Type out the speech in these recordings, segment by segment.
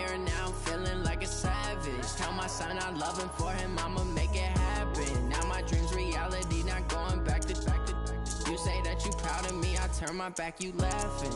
player, now I'm feeling like a savage. Tell my son I love him, for him I'ma make it happen. Now my dream's reality, not going back to. You say that you proud of me, I turn my back, you laughing.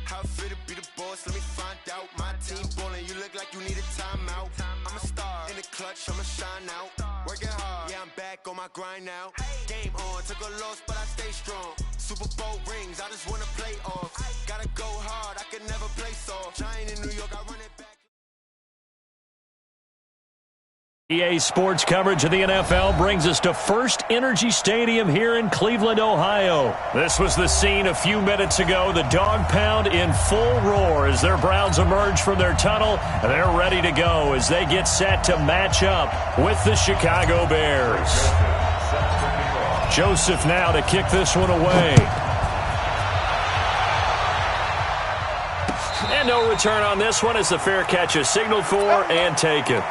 How fit to be the boss? Let me find out. My team ballin', you look like you need a timeout. I'm a star in the clutch, I'ma shine out. Working hard, yeah, I'm back on my grind now. Game on, took a loss, but I stay strong. Super Bowl rings, I just wanna play off. Gotta go hard, I can never play soft. Giant in New York, I run it back. EA Sports coverage of the NFL brings us to First Energy Stadium here in Cleveland, Ohio. This was the scene a few minutes ago. The dog pound in full roar as their Browns emerge from their tunnel. They're ready to go as they get set to match up with the Chicago Bears. Joseph now to kick this one away. And no return on this one as the fair catch is signaled for and taken.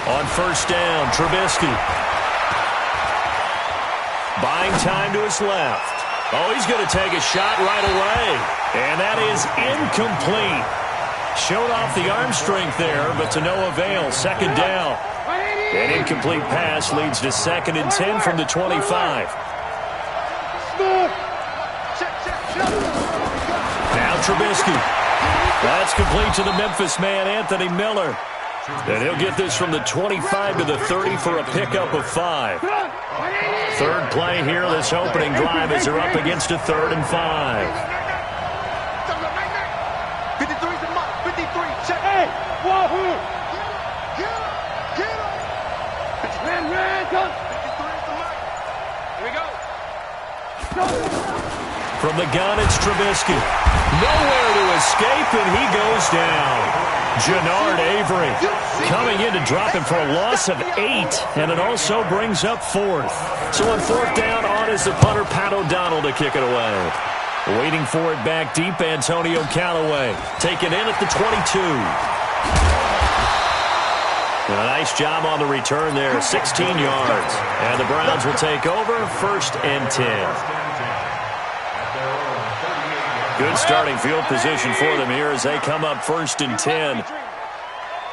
On first down, Trubisky. Buying time to his left. Oh, he's going to take a shot right away. And that is incomplete. Showed off the arm strength there, but to no avail. Second down. An incomplete pass leads to 2nd and 10 from the 25. Now Trubisky. That's complete to the Memphis man, Anthony Miller. And he'll get this from the 25 to the 30 for a pickup of 5. Third play here, this opening drive as they're up against a 3rd and 5. 53's a mark, 53, check. Hey, wahoo! Get him! 53's the mark. Here we go. From the gun, it's Trubisky. Nowhere to escape, and he goes down. Jannard Avery coming in to drop him for a loss of 8, and it also brings up 4th. So on 4th down, on is the punter, Pat O'Donnell, to kick it away. Waiting for it back deep, Antonio Callaway. Taken in at the 22. And a nice job on the return there, 16 yards. And the Browns will take over, 1st and 10. Good starting field position for them here as they come up 1st and 10.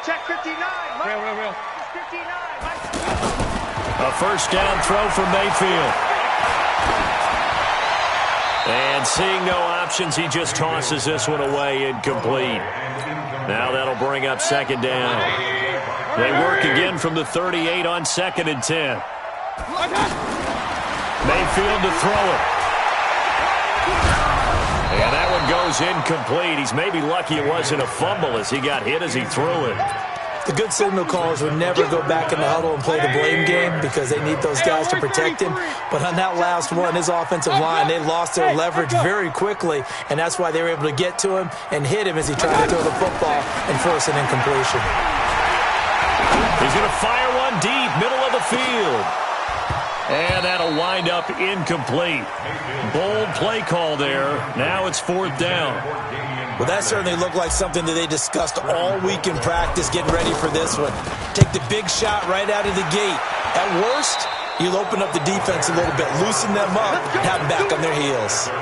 Check 59. Real. 59. A first down throw from Mayfield. And seeing no options, he just tosses this one away, incomplete. Now that'll bring up 2nd down. They work again from the 38 on 2nd and 10. Mayfield to throw it. And that one goes incomplete. He's maybe lucky it wasn't a fumble as he got hit as he threw it. The good signal callers would never go back in the huddle and play the blame game because they need those guys to protect him. But on that last one, his offensive line, they lost their leverage very quickly, and that's why they were able to get to him and hit him as he tried to throw the football and force an incompletion. He's going to fire one deep, middle of the field. And that'll wind up incomplete. Bold play call there. Now it's 4th down. Well, that certainly looked like something that they discussed all week in practice, getting ready for this one. Take the big shot right out of the gate. At worst, you'll open up the defense a little bit, loosen them up, have them back on their heels.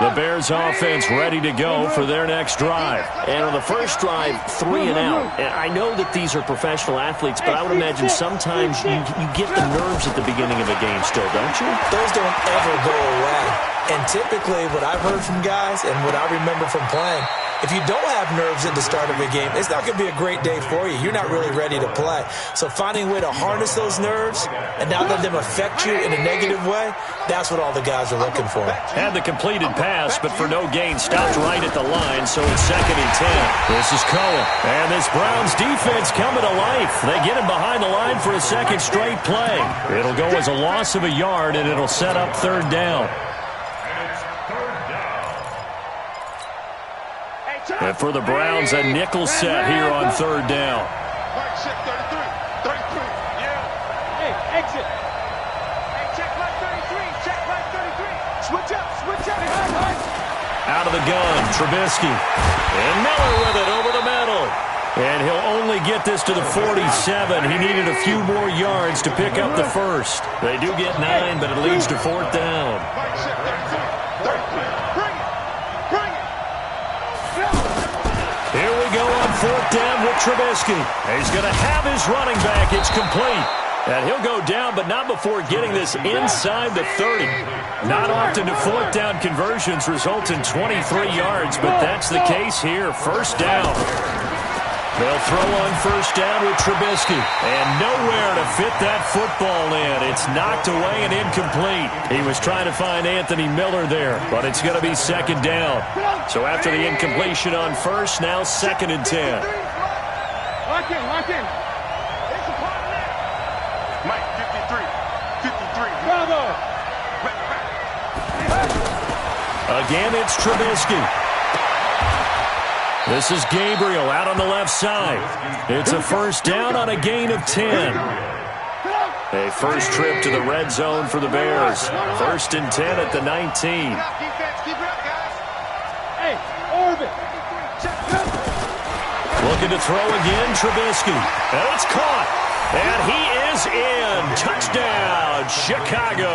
The Bears offense ready to go for their next drive. And on the first drive, 3 and out. And I know that these are professional athletes, but I would imagine sometimes you get the nerves at the beginning of a game still, don't you? Those don't ever go away. And typically what I've heard from guys and what I remember from playing, if you don't have nerves at the start of a game, it's not going to be a great day for you. You're not really ready to play. So finding a way to harness those nerves and not let them affect you in a negative way, that's what all the guys are looking for. Had the completed pass, but for no gain, stopped right at the line, so it's 2nd and 10. This is Cohen. And this Browns defense coming to life. They get him behind the line for a second straight play. It'll go as a loss of a yard, and it'll set up 3rd down. And for the Browns, a nickel set here on 3rd down. Hey, exit. Hey, check left 33. Check left 33. Switch up. Out of the gun, Trubisky. And Miller with it over the middle. And he'll only get this to the 47. He needed a few more yards to pick up the first. They do get 9, but it leads to 4th down. Here we go on 4th down with Trubisky. He's going to have his running back. It's complete. And he'll go down, but not before getting this inside the 30. Not often do 4th down conversions result in 23 yards, but that's the case here. 1st down. They'll throw on 1st down with Trubisky. And nowhere to fit that football in. It's knocked away and incomplete. He was trying to find Anthony Miller there, but it's going to be 2nd down. So after the incompletion on 1st, now 2nd and 10. Lock in. Mike, 53. Bravo. Again, it's Trubisky. This is Gabriel out on the left side. It's a 1st down on a gain of 10. A first trip to the red zone for the Bears. 1st and 10 at the 19. Keep it up, guys. Hey, orbit. Looking to throw again, Trubisky. And it's caught. And he is in. Touchdown, Chicago.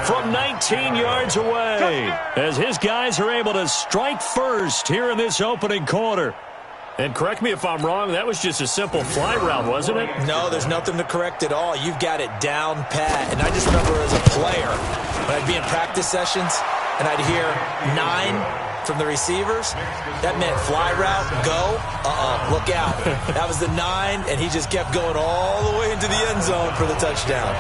From 19 yards away, as his guys are able to strike first here in this opening quarter. And correct me if I'm wrong, that was just a simple fly route, wasn't it? No, there's nothing to correct at all. You've got it down pat. And I just remember as a player, when I'd be in practice sessions and I'd hear 9 from the receivers, that meant fly route, go, look out. That was the 9, and he just kept going all the way into the end zone for the touchdown.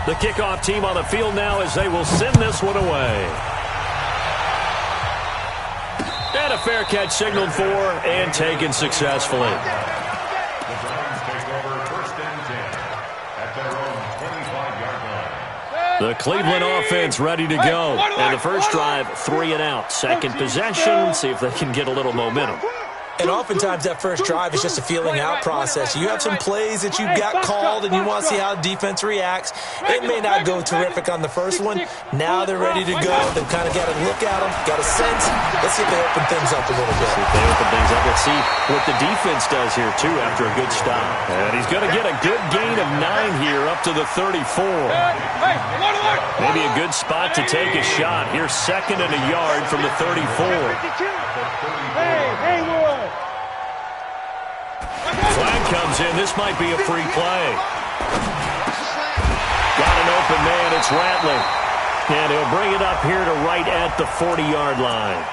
The kickoff team on the field now as they will send this one away. And a fair catch signaled for and taken successfully. The Cleveland offense ready to go. And the first drive, 3 and out. Second possession, see if they can get a little momentum. And oftentimes that first drive is just a feeling out process. You have some plays that you've got called and you want to see how the defense reacts. It may not go terrific on the first one. Now they're ready to go. They've kind of got to look at them, got a sense. Let's see if they open things up a little bit. See if they open things up. Let's see what the defense does here, too, after a good stop. And he's going to get a good gain of 9 here up to the 34. Maybe a good spot to take a shot. Here's 2nd and a yard from the 34. Hey, Wood. Flag comes in. This might be a free play. Got an open man. It's Rattling. And he'll bring it up here to right at the 40-yard line.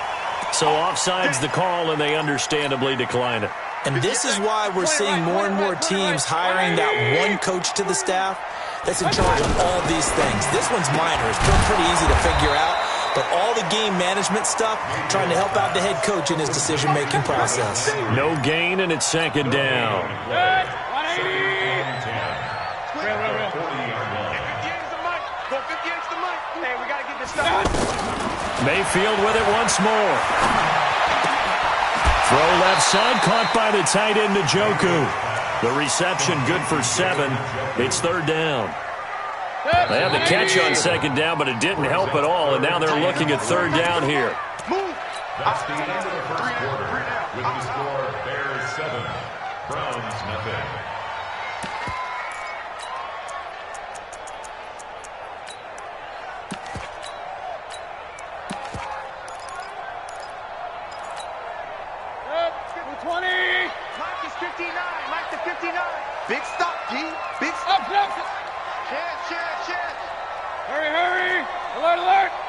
So offside's the call, and they understandably decline it. And this is why we're seeing more and more teams hiring that one coach to the staff that's in charge of all these things. This one's minor. It's been pretty easy to figure out. But all the game management stuff, trying to help out the head coach in his decision-making process. No gain, and it's 2nd down. Mayfield with it once more. Throw left side, caught by the tight end Njoku. The reception good for 7. It's 3rd down. They had the catch on 2nd down, but it didn't help at all, and now they're looking at 3rd down here. That's the end of the first quarter. With the score, Bears 7, Browns nothing.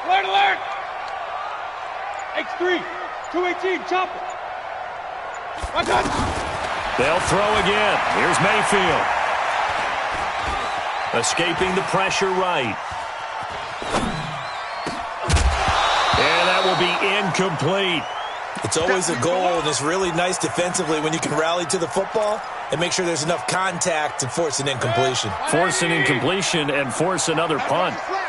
Alert! X3, 218, chopper. Watch out! They'll throw again. Here's Mayfield. Escaping the pressure right. And that will be incomplete. It's always a goal, and it's really nice defensively when you can rally to the football and make sure there's enough contact to force an incompletion. Force an incompletion and force another punt. Run.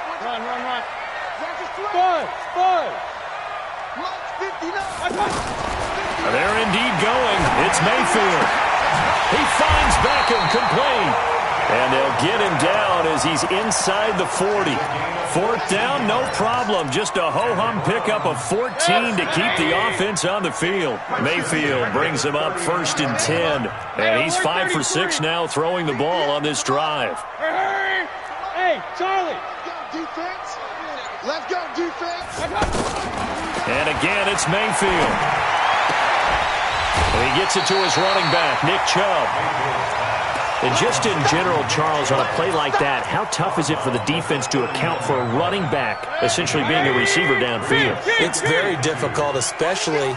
Spud. They're indeed going. It's Mayfield. He finds Beckham complete. And they'll get him down as he's inside the 40. Fourth down, no problem. Just a ho-hum pickup of 14 to keep the offense on the field. Mayfield brings him up 1st and 10. And he's 5 for 6 now throwing the ball on this drive. Hey, Charlie. Defense. Let's go, defense. And again, it's Mayfield. And he gets it to his running back, Nick Chubb. And just in general, Charles, on a play like that, how tough is it for the defense to account for a running back essentially being a receiver downfield? It's very difficult, especially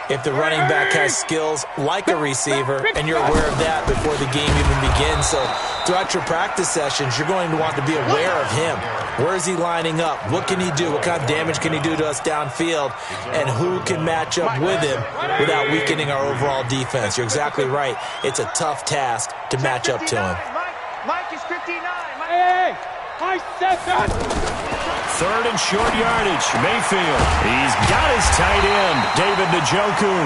if the running back has skills like a receiver, and you're aware of that before the game even begins. So throughout your practice sessions, you're going to want to be aware of him. Where is he lining up? What can he do? What kind of damage can he do to us downfield? And who can match up with him without weakening our overall defense? You're exactly right. It's a tough task to match up to him. Mike is 59. Hey, I said that. 3rd and short yardage. Mayfield. He's got his tight end, David Njoku.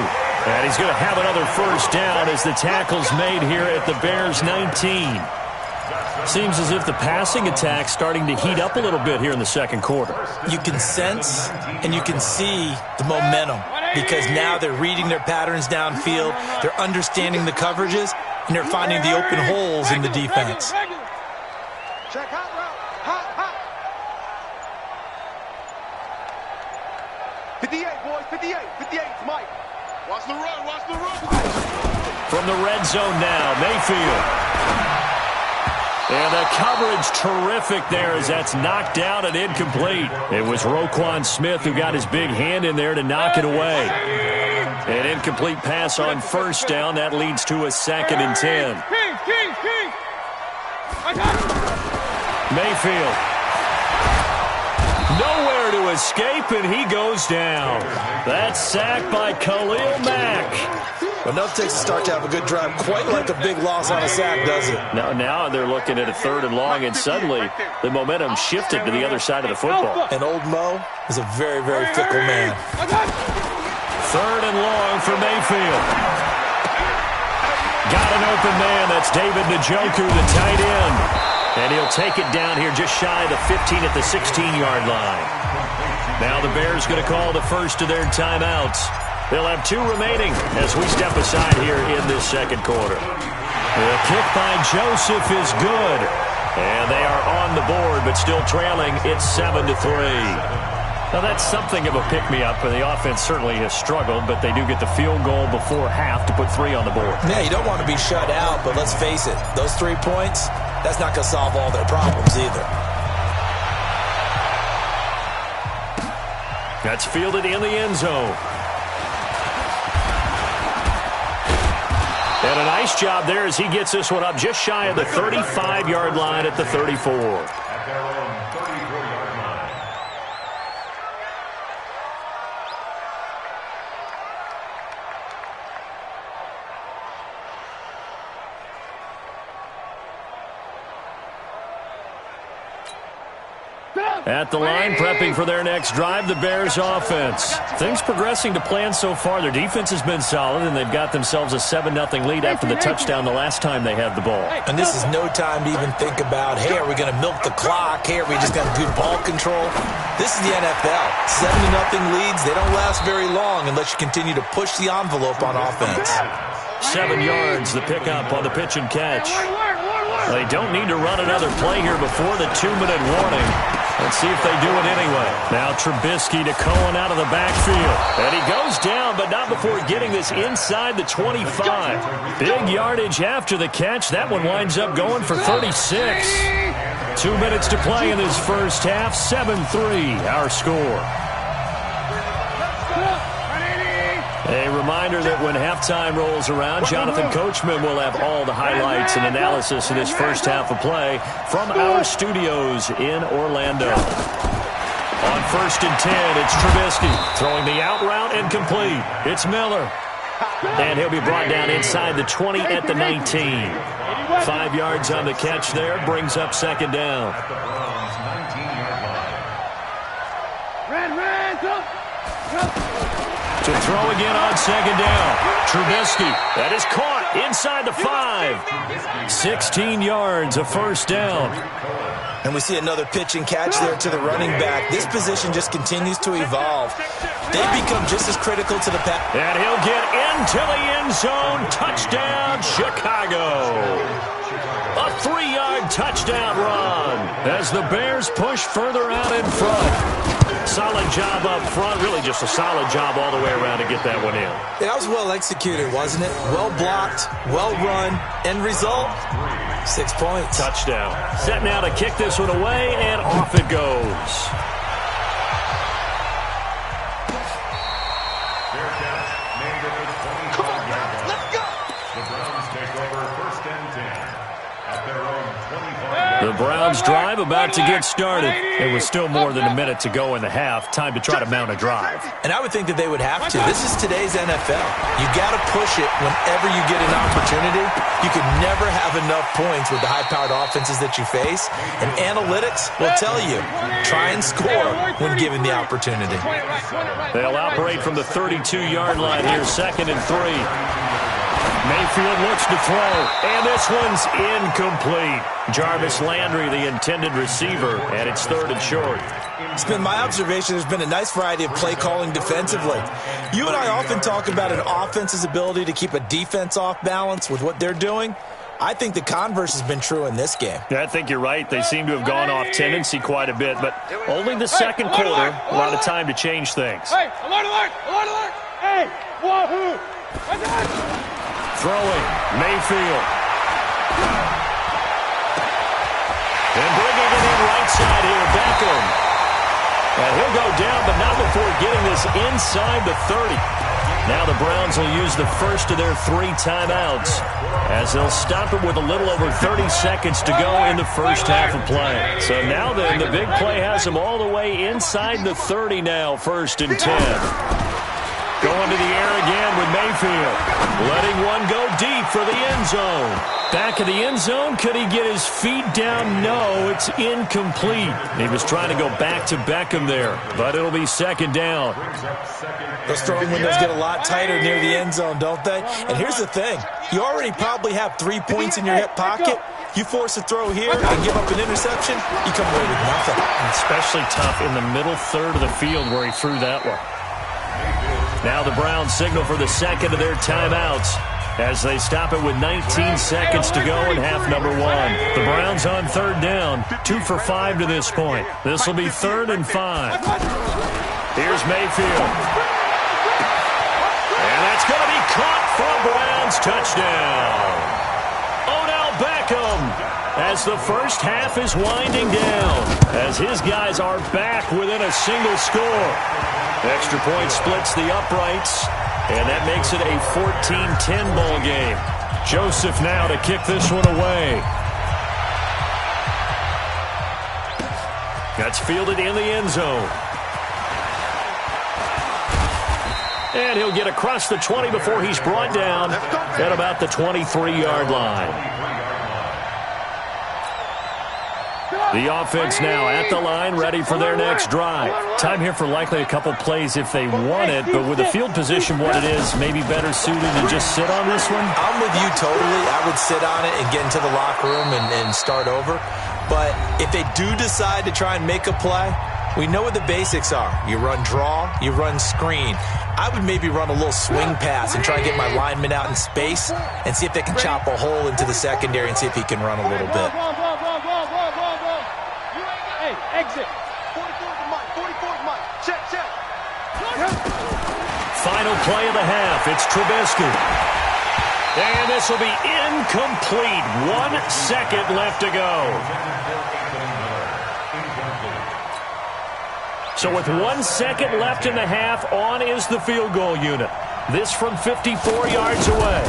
And he's going to have another first down as the tackle's made here at the Bears 19. Seems as if the passing attack's starting to heat up a little bit here in the second quarter. You can sense and you can see the momentum because now they're reading their patterns downfield, they're understanding the coverages, and they're finding the open holes in the defense. Check hot route. Hot. 58, boys. 58. 58's Mike. Watch the run. From the red zone now, Mayfield. And the coverage terrific there as that's knocked down and incomplete. It was Roquan Smith who got his big hand in there to knock it away. An incomplete pass on first down. That leads to a 2nd and 10. King. Mayfield. Nowhere to escape, and he goes down. That's sacked by Khalil Mack. Enough takes to start to have a good drive, quite like a big loss on a sack, does it? Now they're looking at a 3rd and long, and suddenly the momentum shifted to the other side of the football. And old Mo is a very, very fickle man. 3rd and long for Mayfield. Got an open man. That's David Njoku, the tight end. And he'll take it down here just shy of the 15 at the 16-yard line. Now the Bears going to call the first of their timeouts. They'll have 2 remaining as we step aside here in this second quarter. The kick by Joseph is good. And they are on the board, but still trailing. It's 7-3. Now, that's something of a pick-me-up, and the offense certainly has struggled, but they do get the field goal before half to put 3 on the board. Yeah, you don't want to be shut out, but let's face it, those 3 points, that's not going to solve all their problems either. That's fielded in the end zone. And a nice job there as he gets this one up just shy of the 35-yard line at the 34. At their own 34-yard line. At the line, prepping for their next drive, the Bears offense. Things progressing to plan so far. Their defense has been solid, and they've got themselves a 7-0 lead after the touchdown the last time they had the ball. And this is no time to even think about, hey, are we going to milk the clock? Hey, are we just going to do ball control? This is the NFL. 7-0 leads, they don't last very long unless you continue to push the envelope on offense. 7 yards, the pickup on the pitch and catch. They don't need to run another play here before the 2-minute warning. Let's see if they do it anyway. Now Trubisky to Cohen out of the backfield. And he goes down, but not before getting this inside the 25. Big yardage after the catch. That one winds up going for 36. 2 minutes to play in this first half. 7-3, our score. A reminder that when halftime rolls around, Jonathan Coachman will have all the highlights and analysis of this first half of play from our studios in Orlando. On 1st and 10, it's Trubisky throwing the out route and complete. It's Miller. And he'll be brought down inside the 20 at the 19. 5 yards on the catch there, brings up second down. At the Browns' 19-yard line. To throw again on second down. Trubisky, that is caught inside the 5. 16 yards, a first down. And we see another pitch and catch there to the running back. This position just continues to evolve. They become just as critical to the pass. And he'll get into the end zone. Touchdown, Chicago. A 3-yard touchdown run as the Bears push further out in front. Solid job up front. Really just a solid job all the way around to get that one in. That was well executed, wasn't it? Well blocked, well run. End result, 6 points. Touchdown. Set now to kick this one away, and off it goes. Fair catch made at the 25-yard line. Let's go. The Browns take over 1st and 10 at their own 25-yard line. The Browns drive about to get started. It was still more than a minute to go in the half. Time to try to mount a drive. And I would think that they would have to. This is today's NFL. You got to push it whenever you get an opportunity. You could never have enough points with the high-powered offenses that you face. And analytics will tell you, try and score when given the opportunity. They'll operate from the 32-yard line here, 2nd and 3. Mayfield looks to throw, and this one's incomplete. Jarvis Landry, the intended receiver, and it's 3rd and short. It's been my observation there's been a nice variety of play calling defensively. You and I often talk about an offense's ability to keep a defense off balance with what they're doing. I think the converse has been true in this game. Yeah, I think you're right. They seem to have gone off tendency quite a bit, but only the second quarter, a lot of time to change things. Hey, alert, alert, alert, alert. Hey, wahoo. Throwing, Mayfield. And bringing it in right side here, Beckham. And he'll go down, but not before getting this inside the 30. Now the Browns will use the first of their 3 timeouts as they'll stop it with a little over 30 seconds to go in the first half of play. So now then, the big play has them all the way inside the 30 now, 1st and 10. Going to the air again with Mayfield. Letting one go deep for the end zone. Back of the end zone. Could he get his feet down? No, it's incomplete. He was trying to go back to Beckham there, but it'll be 2nd down. Those throwing windows get a lot tighter near the end zone, don't they? And here's the thing. You already probably have 3 points in your hip pocket. You force a throw here and give up an interception, you come away with nothing. Especially tough in the middle third of the field where he threw that one. Now the Browns signal for the second of their timeouts as they stop it with 19 seconds to go in half number 1. The Browns on 3rd down, 2 for 5 to this point. This will be 3rd and 5. Here's Mayfield. And that's going to be caught for a Browns touchdown. Odell Beckham as the first half is winding down as his guys are back within a single score. Extra point splits the uprights, and that makes it a 14-10 ball game. Joseph now to kick this one away. That's fielded in the end zone. And he'll get across the 20 before he's brought down at about the 23-yard line. The offense now at the line, ready for their next drive. Time here for likely a couple plays if they want it, but with the field position what it is, maybe better suited to just sit on this one? I'm with you totally. I would sit on it and get into the locker room and start over. But if they do decide to try and make a play, we know what the basics are. You run draw, you run screen. I would maybe run a little swing pass and try and get my lineman out in space and see if they can chop a hole into the secondary and see if he can run a little bit. Hey, exit. 44's Mike. 44's Mike. Check, check. Final play of the half. It's Trubisky. And this will be incomplete. 1 second left to go. So with 1 second left in the half, on is the field goal unit. This from 54 yards away.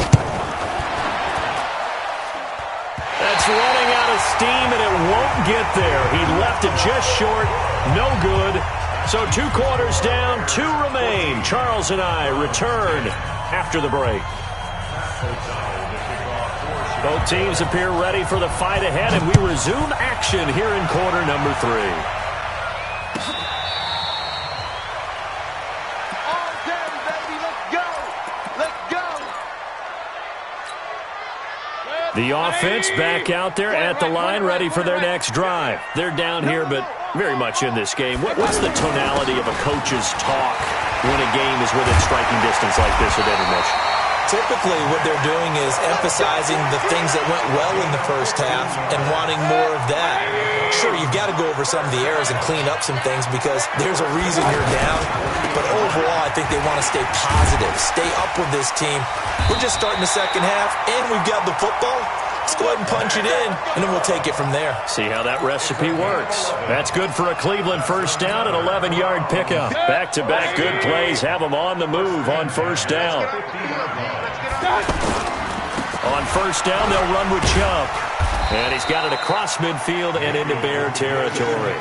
That's running out of steam, and it won't get there. He left it just short. No good. So 2 quarters down, 2 remain. Charles and I return after the break. Both teams appear ready for the fight ahead, and we resume action here in quarter number 3. All day, baby. Let's go. Let's go. The offense back out there at the line, ready for their next drive. They're down here, but very much in this game. What's the tonality of a coach's talk when a game is within striking distance like this at intermission? Typically, what they're doing is emphasizing the things that went well in the first half and wanting more of that. Sure, you've got to go over some of the errors and clean up some things because there's a reason you're down. But overall, I think they want to stay positive, stay up with this team. We're just starting the second half, and we've got the football. Let's go ahead and punch it in, and then we'll take it from there. See how that recipe works. That's good for a Cleveland first down, an 11-yard pickup. Back-to-back good plays have them on the move on first down. On first down, they'll run with Chubb. And he's got it across midfield and into Bear territory.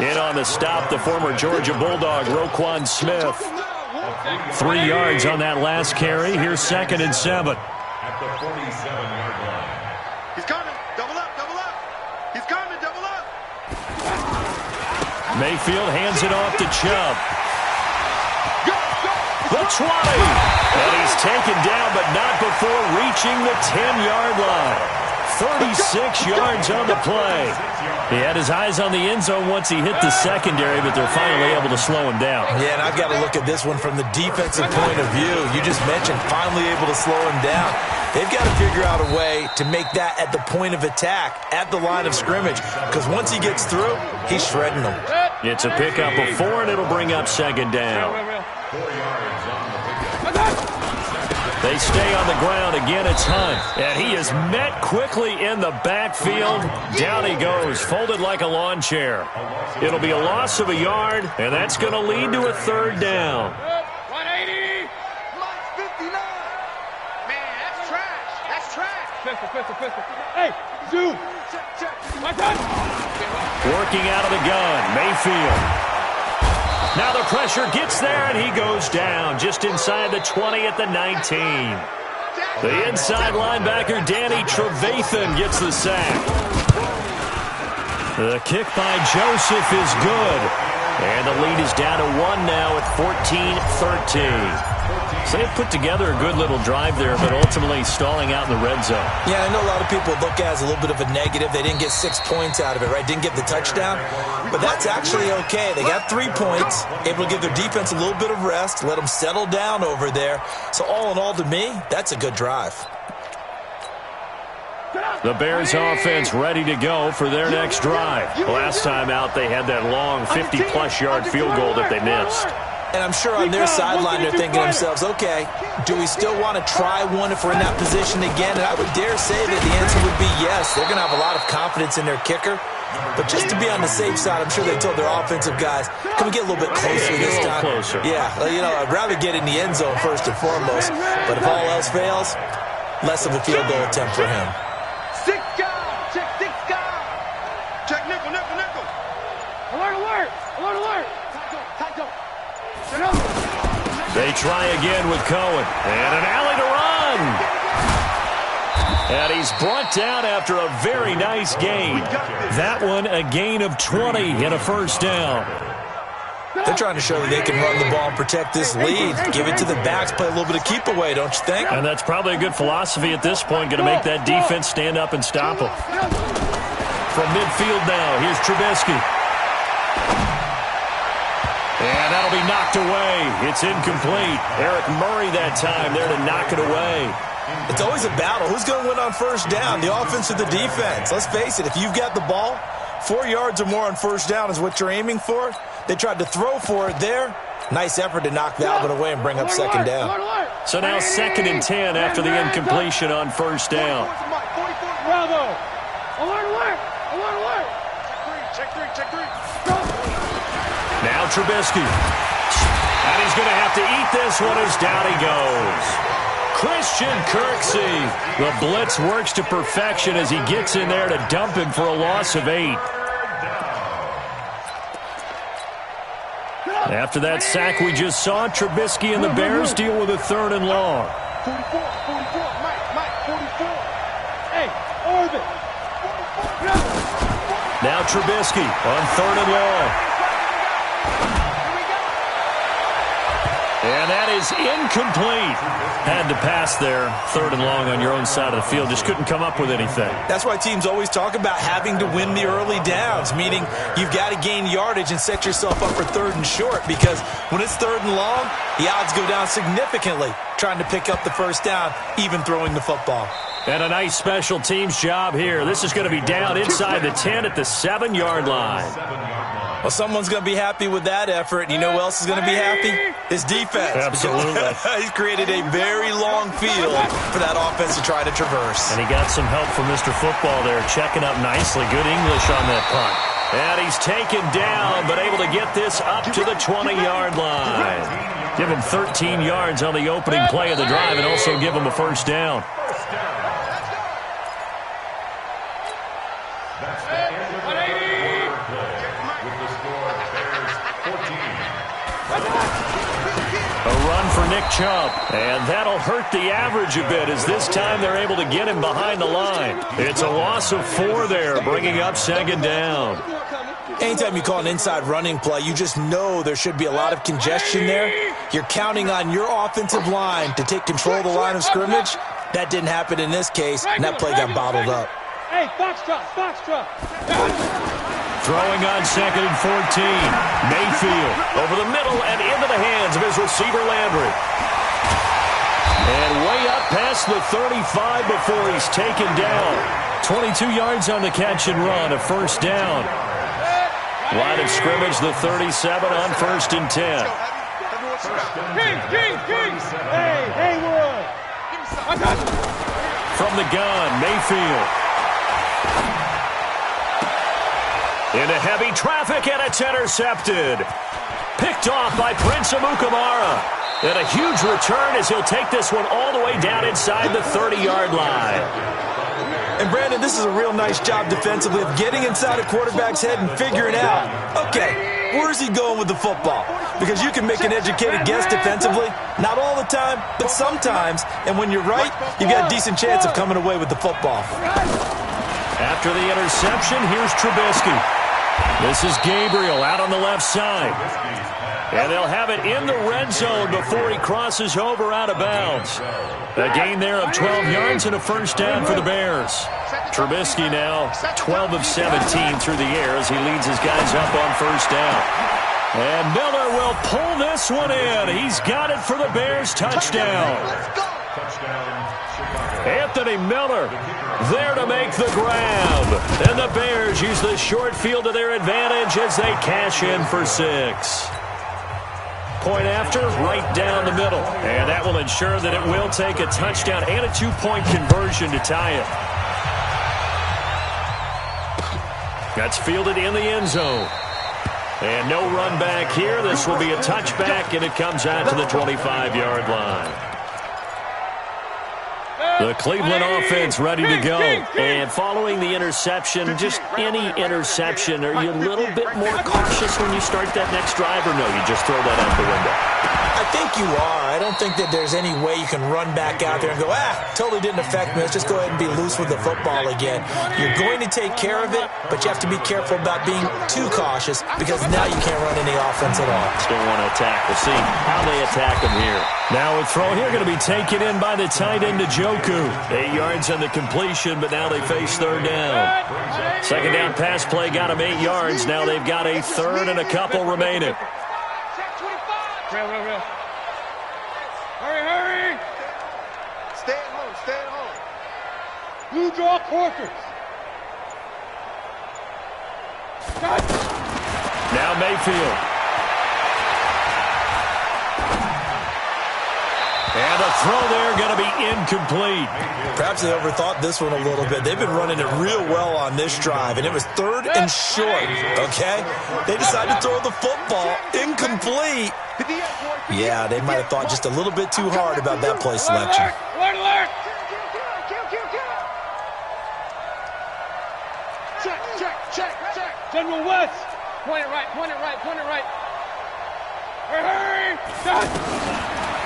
In on the stop, the former Georgia Bulldog, Roquan Smith. 3 yards on that last carry. Here's 2nd and 7. At the 47-yard line. He's coming. Double up, double up. He's coming, double up. Mayfield hands it off to Chubb. The 20. And he's taken down, but not before reaching the 10-yard line. 36 yards on the play. He had his eyes on the end zone once he hit the secondary, but they're finally able to slow him down. Yeah, and I've got to look at this one from the defensive point of view. You just mentioned finally able to slow him down. They've got to figure out a way to make that at the point of attack, at the line of scrimmage, because once he gets through, he's shredding them. It's a pickup of 4, and it'll bring up 2nd down. 4 yards on the pickup. They stay on the ground. Again, it's Hunt. And he is met quickly in the backfield. Down he goes, folded like a lawn chair. It'll be a loss of a yard, and that's going to lead to a 3rd down. 180. Mike's 59. Man, that's trash. That's trash. Pistol. Hey, Zoo. Check. My time. Working out of the gun, Mayfield. Now the pressure gets there, and he goes down just inside the 20 at the 19. The inside linebacker, Danny Trevathan, gets the sack. The kick by Joseph is good. And the lead is down to 1 now at 14-13. So they put together a good little drive there, but ultimately stalling out in the red zone. Yeah, I know a lot of people look at it as a little bit of a negative. They didn't get 6 points out of it, right? Didn't get the touchdown. But that's actually okay. They got 3 points, able to give their defense a little bit of rest, let them settle down over there. So all in all, to me, that's a good drive. The Bears offense ready to go for their next drive. Last time out, they had that long 50-plus yard field goal that they missed. And I'm sure on their sideline they're thinking to themselves, okay, do we still want to try one if we're in that position again? And I would dare say that the answer would be yes. They're going to have a lot of confidence in their kicker. But just to be on the safe side, I'm sure they told their offensive guys, can we get a little bit closer this time? Closer. Yeah, I'd rather get in the end zone first and foremost. But if all else fails, less of a field goal attempt for him. 6 guys. Check 6 guys. Check nickel. Alert. Tight. They try again with Cohen. And an alley to run. And he's brought down after a very nice gain. That one a gain of 20 and a first down. They're trying to show that they can run the ball and protect this lead. Give it to the backs, play a little bit of keep away, don't you think? And that's probably a good philosophy at this point, going to make that defense stand up and stop them. From midfield now, here's Trubisky. And that'll be knocked away. It's incomplete. Eric Murray that time there to knock it away. It's always a battle. Who's going to win on first down, the offense or the defense? Let's face it, if you've got the ball, 4 yards or more on first down is what you're aiming for. They tried to throw for it there. Nice effort to knock that one away and bring up second down. So now 2nd and 10 after the incompletion on first down. Bravo. Alert. Check three. Now Trubisky. And he's going to have to eat this one as down he goes. Christian Kirksey. The blitz works to perfection as he gets in there to dump him for a loss of 8. After that sack we just saw, Trubisky and the Bears deal with a 3rd and long. 44, Mike, 44. Hey, Orbit. Now Trubisky on 3rd and long. And that is incomplete. Had to pass there, 3rd and long on your own side of the field. Just couldn't come up with anything. That's why teams always talk about having to win the early downs, meaning you've got to gain yardage and set yourself up for 3rd and short, because when it's 3rd and long, the odds go down significantly trying to pick up the first down, even throwing the football. And a nice special teams job here. This is going to be down inside the 10 at the 7-yard line. Well, someone's going to be happy with that effort. You know who else is going to be happy? His defense. Absolutely. He's created a very long field for that offense to try to traverse. And he got some help from Mr. Football there, checking up nicely. Good English on that punt. And he's taken down, but able to get this up to the 20-yard line. Give him 13 yards on the opening play of the drive and also give him a first down. That's the end of the third quarter play with the score Bears 14. A run for Nick Chubb, and that'll hurt the average a bit as this time they're able to get him behind the line. It's a loss of 4 there, bringing up 2nd down. Anytime you call an inside running play, you just know there should be a lot of congestion there. You're counting on your offensive line to take control of the line of scrimmage. That didn't happen in this case, and that play got bottled up. Hey, Foxtrot. Throwing on 2nd and 14. Mayfield over the middle and into the hands of his receiver Landry. And way up past the 35 before he's taken down. 22 yards on the catch and run, a first down. Line of scrimmage, the 37 on 1st and 10. King. Hey, Haywood. I got you. From the gun, Mayfield. Into heavy traffic, and it's intercepted. Picked off by Prince Amukamara. And a huge return as he'll take this one all the way down inside the 30-yard line. And, Brandon, this is a real nice job defensively of getting inside a quarterback's head and figuring out, okay, where's he going with the football? Because you can make an educated guess defensively, not all the time, but sometimes. And when you're right, you've got a decent chance of coming away with the football. After the interception, here's Trubisky. This is Gabriel out on the left side. And they'll have it in the red zone before he crosses over out of bounds. A gain there of 12 yards and a first down for the Bears. Trubisky now 12 of 17 through the air as he leads his guys up on first down. And Miller will pull this one in. He's got it for the Bears touchdown. Anthony Miller there to make the grab. And the Bears use the short field to their advantage as they cash in for 6. Point after, right down the middle. And that will ensure that it will take a touchdown and a 2-point conversion to tie it. That's fielded in the end zone. And no run back here. This will be a touchback, and it comes out to the 25-yard line. The Cleveland offense ready to go. And following the interception, just any interception, are you a little bit more cautious when you start that next drive, or no, you just throw that out the window? I think you are. I don't think that there's any way you can run back out there and go, totally didn't affect me. Let's just go ahead and be loose with the football again. You're going to take care of it, but you have to be careful about being too cautious because now you can't run any offense at all. Still want to attack. We'll see how they attack him here. Now a throw here going to be taken in by the tight end Njoku. 8 yards on the completion, but now they face third down. Second down pass play got them 8 yards. Now they've got a third and a couple remaining. Real. Hurry. Stay at home. Blue draw quarters. Now Mayfield. And a throw there going to be incomplete. Perhaps they overthought this one a little bit. They've been running it real well on this drive, and it was 3rd and short, okay? They decided to throw the football incomplete. Yeah, they might have thought just a little bit too hard about that play selection. Alert! Check. General West. Point it right. Hurry!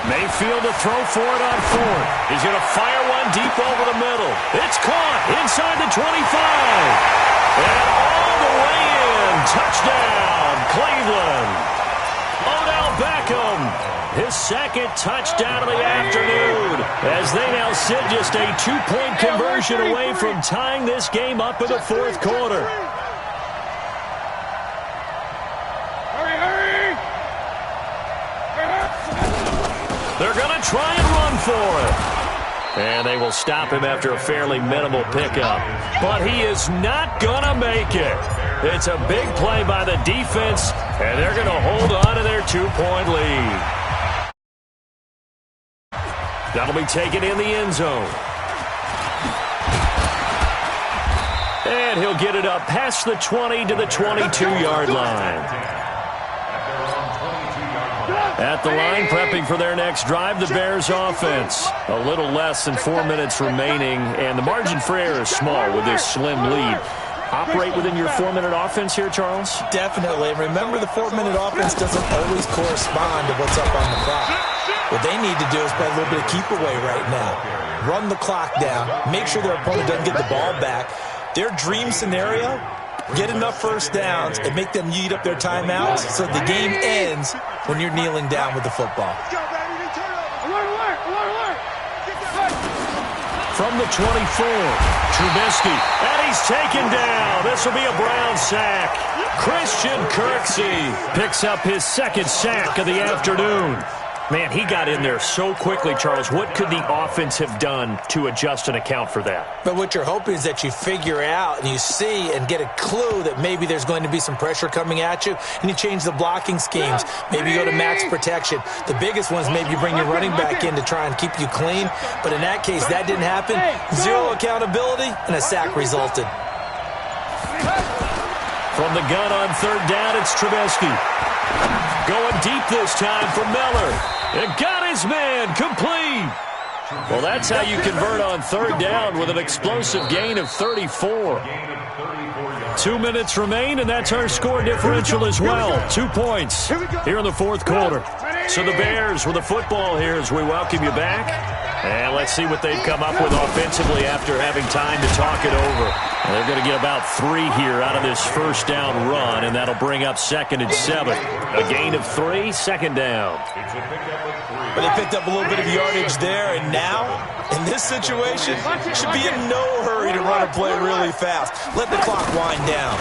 Mayfield to throw for it on 4th. He's going to fire one deep over the middle. It's caught inside the 25. And all the way in. Touchdown, Cleveland. Odell Beckham, his 2nd touchdown of the afternoon, as they now sit just a 2-point conversion away from tying this game up in the 4th quarter. Hurry! They're going to try and run for it. And they will stop him after a fairly minimal pickup. But he is not going to make it. It's a big play by the defense, and they're going to hold on to their 2-point lead. That'll be taken in the end zone. And he'll get it up past the 20 to the 22-yard line. At the line, prepping for their next drive, the Bears offense. A little less than 4 minutes remaining, and the margin for error is small with this slim lead. Operate within your 4-minute offense here, Charles? Definitely. And remember, the 4-minute offense doesn't always correspond to what's up on the clock. What they need to do is play a little bit of keep away right now. Run the clock down. Make sure their opponent doesn't get the ball back. Their dream scenario, get enough first downs and make them eat up their timeouts so the game ends when you're kneeling down with the football. From the 24, Trubisky, and he's taken down. This will be a Brown sack. Christian Kirksey picks up his 2nd sack of the afternoon. Man, he got in there so quickly, Charles. What could the offense have done to adjust and account for that? But what you're hoping is that you figure out and you see and get a clue that maybe there's going to be some pressure coming at you, and you change the blocking schemes. Maybe you go to max protection. The biggest one is maybe you bring your running back in to try and keep you clean. But in that case, that didn't happen. 0 accountability, and a sack resulted. From the gun on 3rd down, it's Trubisky. Going deep this time for Miller. It got his man complete. Well, that's how you convert on 3rd down with an explosive gain of 34. 2 minutes remain, and that's our score differential as well. 2 points here in the 4th quarter. So the Bears with the football here as we welcome you back. And let's see what they've come up with offensively after having time to talk it over. They're going to get about 3 here out of this first down run, and that'll bring up 2nd and 7. A gain of 3, 2nd down. But they picked up a little bit of yardage there, and now, in this situation, should be in no hurry to run a play really fast. Let the clock wind down.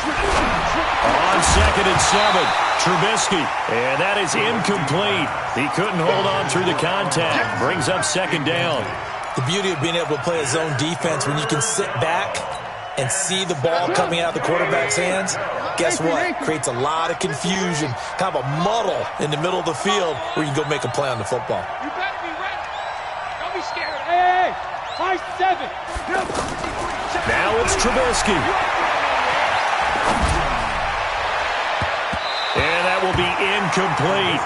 On 2nd and 7, Trubisky, and that is incomplete. He couldn't hold on through the contact. Brings up 2nd down. The beauty of being able to play a zone defense when you can sit back and see the ball coming out of the quarterback's hands, guess what? Creates a lot of confusion, kind of a muddle in the middle of the field where you can go make a play on the football. You better be ready. Don't be scared. Hey, 5-7. Now it's Trubisky. And that will be incomplete.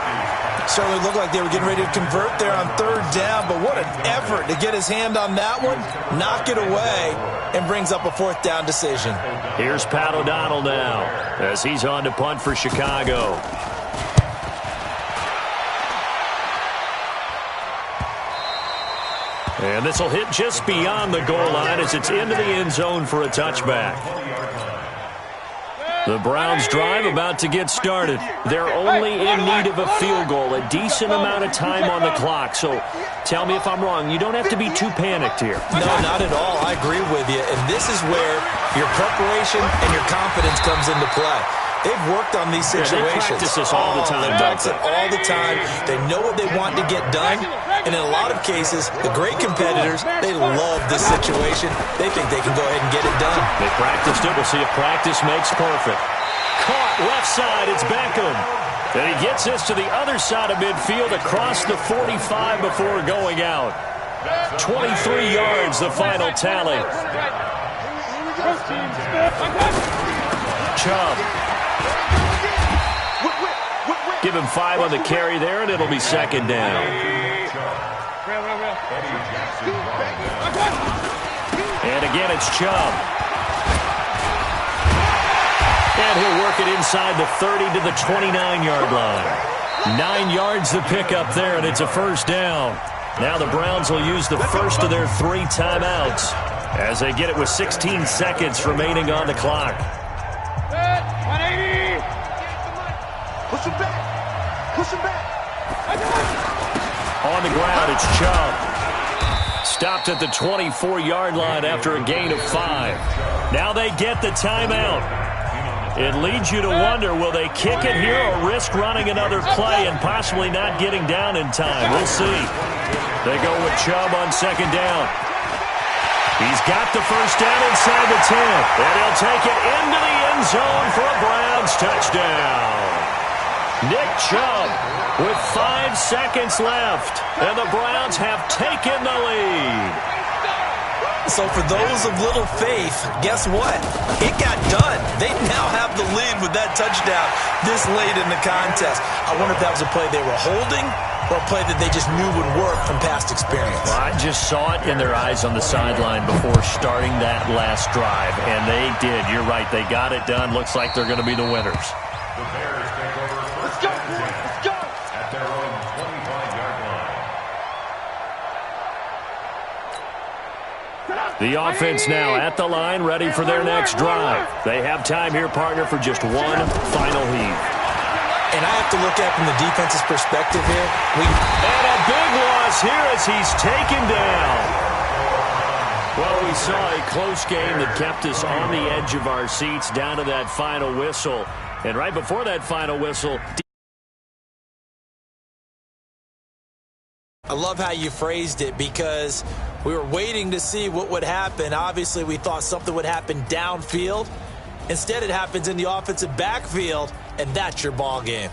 Certainly looked like they were getting ready to convert there on 3rd down, but what an effort to get his hand on that one, knock it away, and brings up a 4th down decision. Here's Pat O'Donnell now as he's on to punt for Chicago. And this will hit just beyond the goal line as it's into the end zone for a touchback. The Browns drive about to get started. They're only in need of a field goal, a decent amount of time on the clock. So tell me if I'm wrong. You don't have to be too panicked here. No, not at all. I agree with you. And this is where your preparation and your confidence comes into play. They've worked on these situations. Yeah, they practice this all the time. They practice it all the time. They know what they want to get done. And in a lot of cases, the great competitors, they love this situation. They think they can go ahead and get it done. They practiced it. We'll see if practice makes perfect. Caught left side. It's Beckham. And he gets this to the other side of midfield across the 45 before going out. 23 yards, the final tally. Chubb. Give him 5 on the carry there, and it'll be second down. And again, it's Chubb. And he'll work it inside the 30 to the 29-yard line. 9 yards to pick up there, and it's a first down. Now the Browns will use the first of their 3 timeouts as they get it with 16 seconds remaining on the clock. 180. Push him back. Push him back. On the ground, it's Chubb. Stopped at the 24-yard line after a gain of 5. Now they get the timeout. It leads you to wonder, will they kick it here or risk running another play and possibly not getting down in time? We'll see. They go with Chubb on second down. He's got the first down inside the 10. And he'll take it into the end zone for a Browns touchdown. Nick Chubb with 5 seconds left. And the Browns have taken the lead. So for those of little faith, guess what? It got done. They now have the lead with that touchdown this late in the contest. I wonder if that was a play they were holding or a play that they just knew would work from past experience. Well, I just saw it in their eyes on the sideline before starting that last drive, and they did. You're right. They got it done. Looks like they're going to be the winners. The Bears take over first and 10 at their own 25-yard line. The offense now at the line, ready for their next drive. They have time here, partner, for just one final heave. And I have to look at it from the defense's perspective here. And a big loss here as he's taken down. Well, we saw a close game that kept us on the edge of our seats down to that final whistle. And right before that final whistle, I love how you phrased it because we were waiting to see what would happen. Obviously, we thought something would happen downfield. Instead, it happens in the offensive backfield, and that's your ball game.